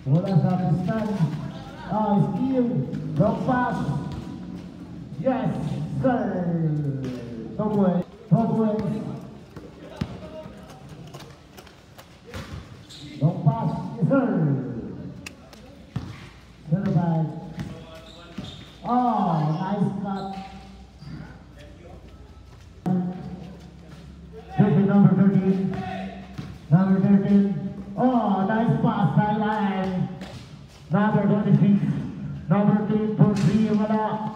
Bola sa Kristan. Skill. Long pass. Yes, sir. Toboy. Long pass. Yes, sir. Certified. Nice cut. Number 13. Number 13. Nice pass. Sideline. Number 26. Number 3 for 3. Wala.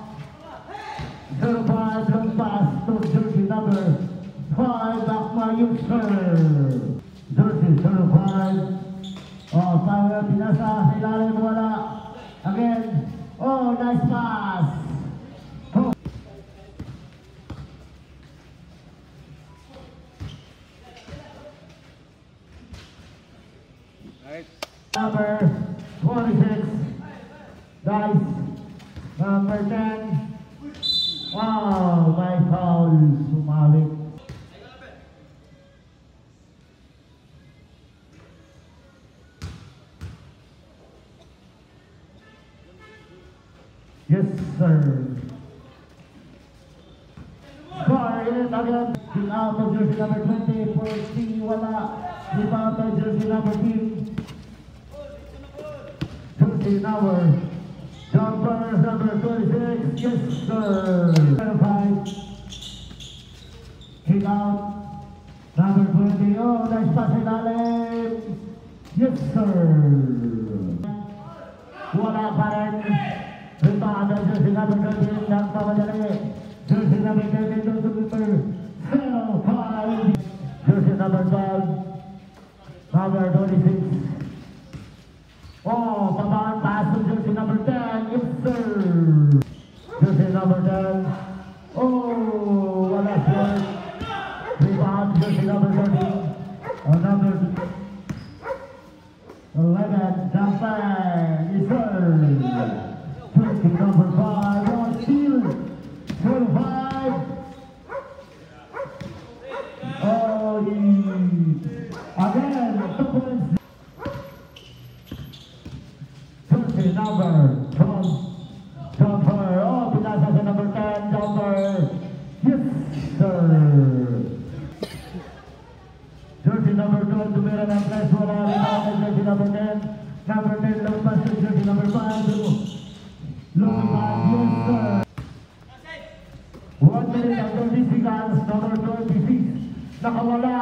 05. Long pass to jersey number 5. Akma Yuxer. Jersey 05. Power pinasa. Sa ilalim. Wala. Again. Nice pass. Number 26, Dice. Number 10. Wow, my foul. Sumalik. Yes, sir. Sorry, again. Out of jersey number 20 for C. Wala. Out of jersey number 15. Number jumper number 26, yes sir. 5. Kick out number 20. Nice pass ilalim. Yes sir. Wala pa rin. Rebound ang jersey number 13 ng pamadali. Jersey number 13 to number 05. Jersey number 12. Number 26. Pabawang pass to jersey number 10. Yes, sir. Jersey number 10. Wala short. Rebound, jersey number 13. Number 11. Jumper. Yes, sir. Jersey number 5. Steal. 25. Again, 2 points. Number 12, jumper. Pinasa sa number 10, jumper. Yes, sir. Jersey number 12, tumira ng press. Wala rin ako. Jersey number 10. Number 10, lumabas sa jersey number 5. Lumabas, yes, sir. 1 minute and 30 seconds. Number 26, nakawala.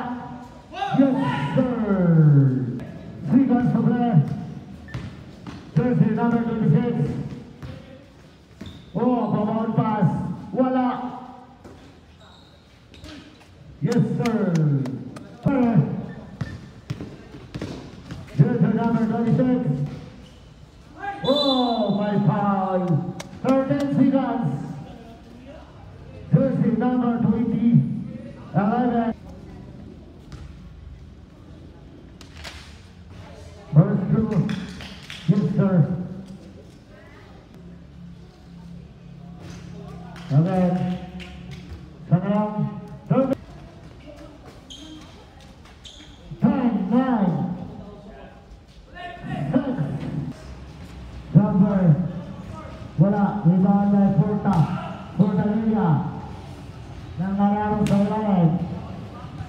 Yes, sir. Seconds to play. Jersey number 26. Pabawang pass. Wala. Yes, sir. Jersey number 26. My foul. 13 seconds. Jersey number 20. 11. First two. Yes, sir. Okay. Sangram. 10, 9, 6. Jumper. Wala. Rebound by Porta. Porta Lilia. Nangararo sa ilalim.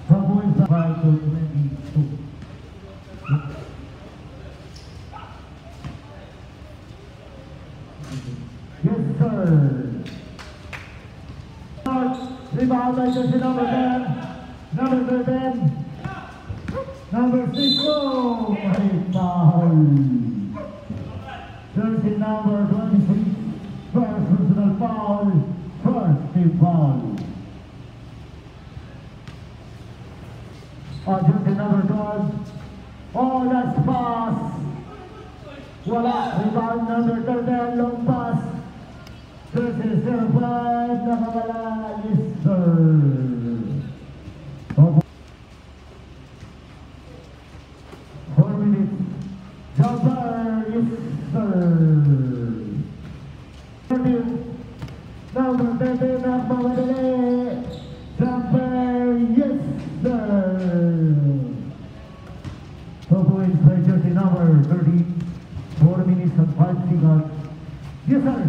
Pabuhin sa 5 to 22. Yes, sir. Rebound by jersey number 10. Number 13. Number 6. My foul. Jersey number 26. First personal foul. First team foul. Jersey number 12. That's pass. Wala. Rebound number 13. Long pass. Jersey 05. Nakawala. Yes, sir. 4 minutes. Jumper. Yes, sir. 13. Number 13. Nakpamadali. Jumper. Yes, sir. 2 points by jersey number 13. minutes and 5 seconds. Yes, sir.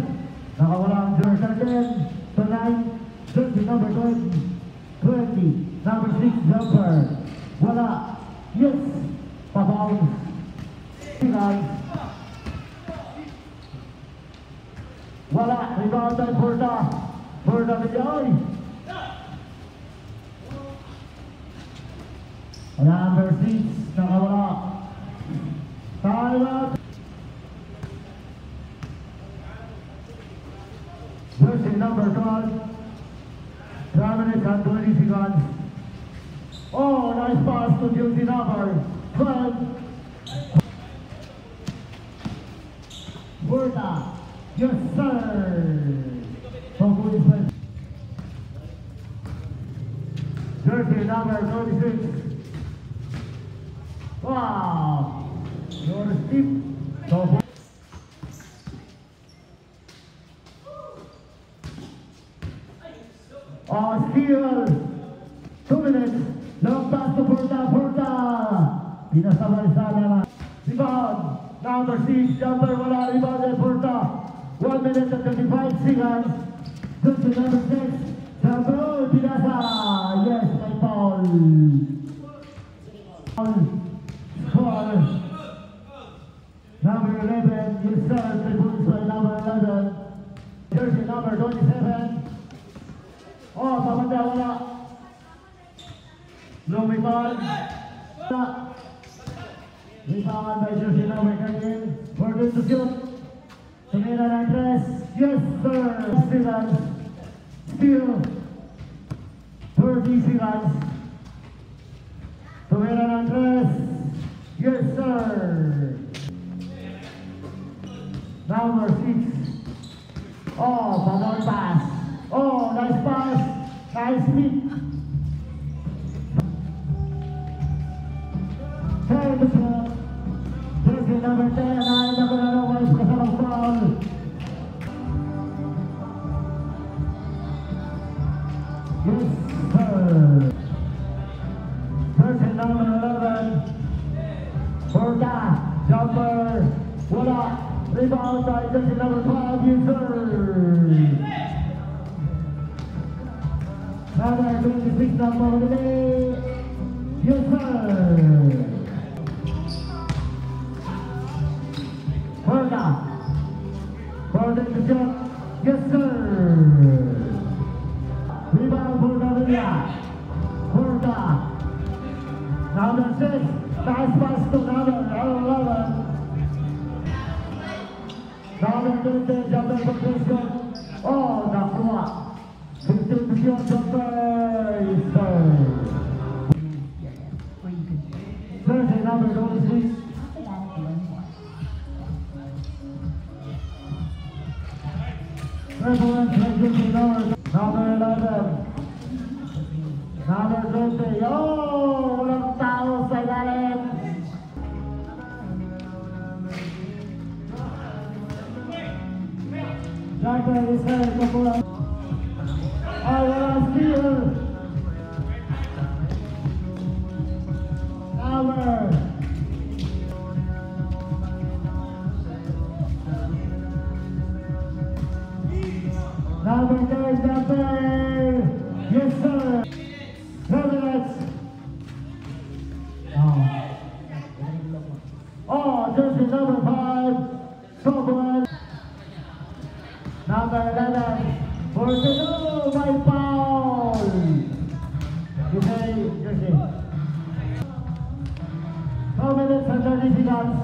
Nakawala ang jersey 10 to 9. Jersey number 20. Number 6, jumper. Wala. Yes. Pabounce. Seconds. Wala. Rebound by Porta. Porta Villoy. Number 6. Nakawala. Time out. Jersey number 12. 12 minutes and 20 seconds. Oh, nice pass to jersey number 12. Porta. Yes, sir. Jersey number 26. Wow. You're steep. Steal. 2 minutes. Long pass to Porta. Pinasabay sana. Rebound. Number 6. Jumper wala. Rebound by Porta. 1 minute and 25 seconds. Jersey number 6. Jumper. Pinasa. Yes, may foul. Foul. Number 11. You serve the points by number 11. Jersey number 27. Oh, pamanda wala. Lumipad. Rebound by jersey number 13. For this to shoot. Tumira ng tres. Yes, sir. Seconds. Steal. 30 seconds. Tumira ng tres. Yes, sir. Number 6. Oh, ball pass. Oh, nice pass. Nice hit. Turn the shot. Jersey number 10. Ay, naku na naman. Kasamang foul. Yes, sir. Jersey number 11. Porta. Jumper. Wala. Rebound by jersey number 12. Yes, sir. Number 26 number of the day. Yes, sir. Porta. Porta to shot. Yes, sir. Rebound Porta Villa. Porta. Number 6. Nice pass to number 11. Number 20. Jumper for Christian. Oh, nakuha. 15 to shot. Jumper. Yes, sir. Jersey number 26. Prevalence jersey number 11. Number 20. Oh, walang tao sa ilalim. Jumper is there. Kapulang. Oh, walang steal. Number 10, jumper. Yes, sir. 7 minutes. Oh, jersey number 5. Someone. Number 11. Portugal by foul. Jersey. 2 minutes and 30 seconds.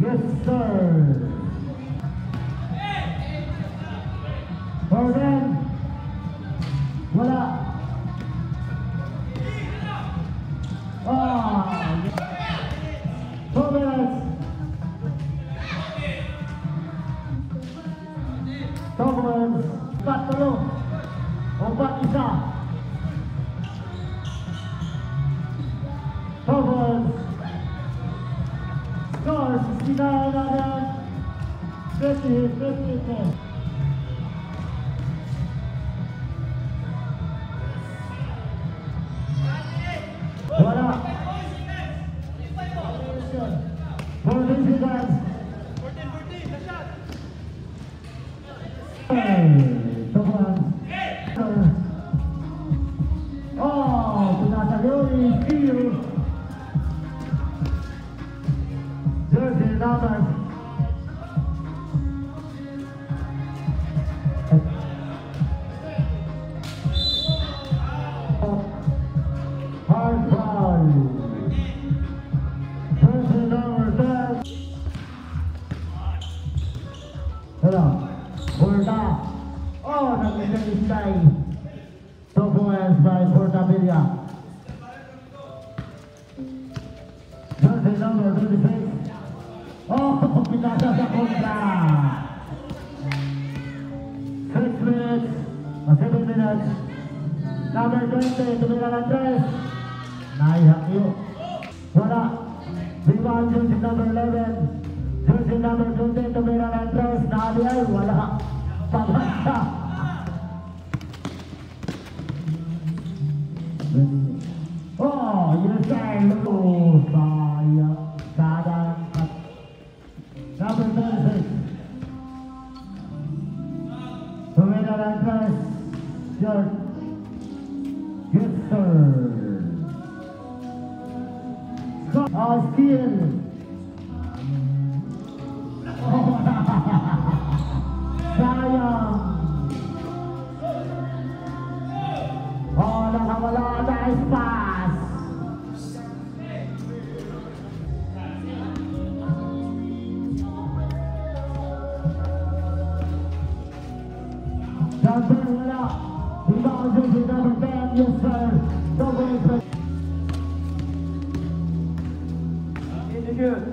Yes, sir. Jordan. Wala. Oh. 2 minutes. 2 minutes. 4 isa. 2 minutes. Score 69 again. 50. Wala. 40 seconds. Tabilla. Jersey number 26. Oh, pinasa sa kontra. 6 minutes, 7 minutes. Number 20, tumira ng 3. Naihakyo. Wala. Rebound jersey number 11. Jersey number 20, tumira ng 3. Naaliay, wala. Pabasa. Oh, yes, I know. Sayang. Sayang. Number 36. Tumira ng 3. George. Yes, sir. Steal. Oh, sayang. Oh, nakawala. Nice pass. Jumper, wala. Rebound jersey number 10. Yes, sir. Double effect. Good.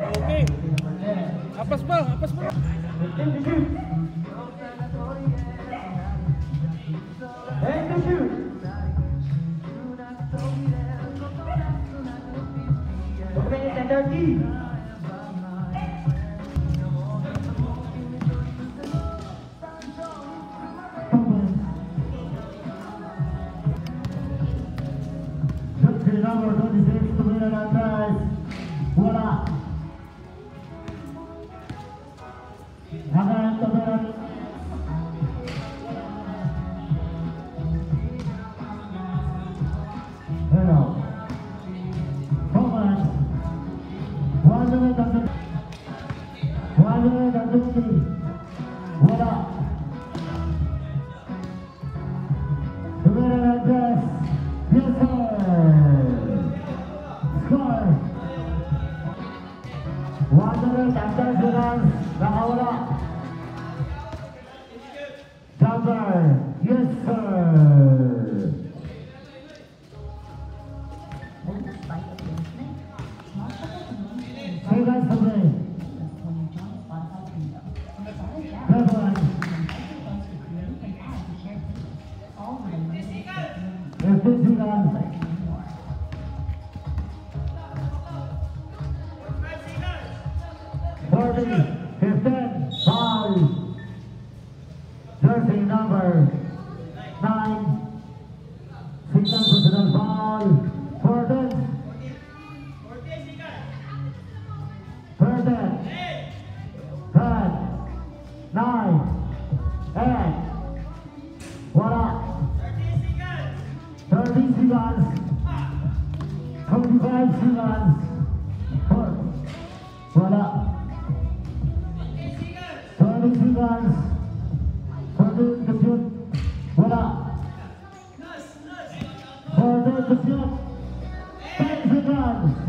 Okay. Apas ba? Apas ba? Number 26, tumira ng 3. Wala. Hanggang tumira. Hello. Thomas. 1 minute and 20. Wala. Tumira ng 3. Yes, sir. Score. 1 minute and 10 seconds. Nakawala. Jumper. Yes, sir. Seconds to play. 7. 15 seconds. 15, foul. Jersey number 9. Second personal foul. 14. 13. 10. 9. 8. Wala. 30 seconds. 25 seconds. 4. Wala. 20 seconds. 14 to shoot. Wala. 14 to shoot. 10 seconds.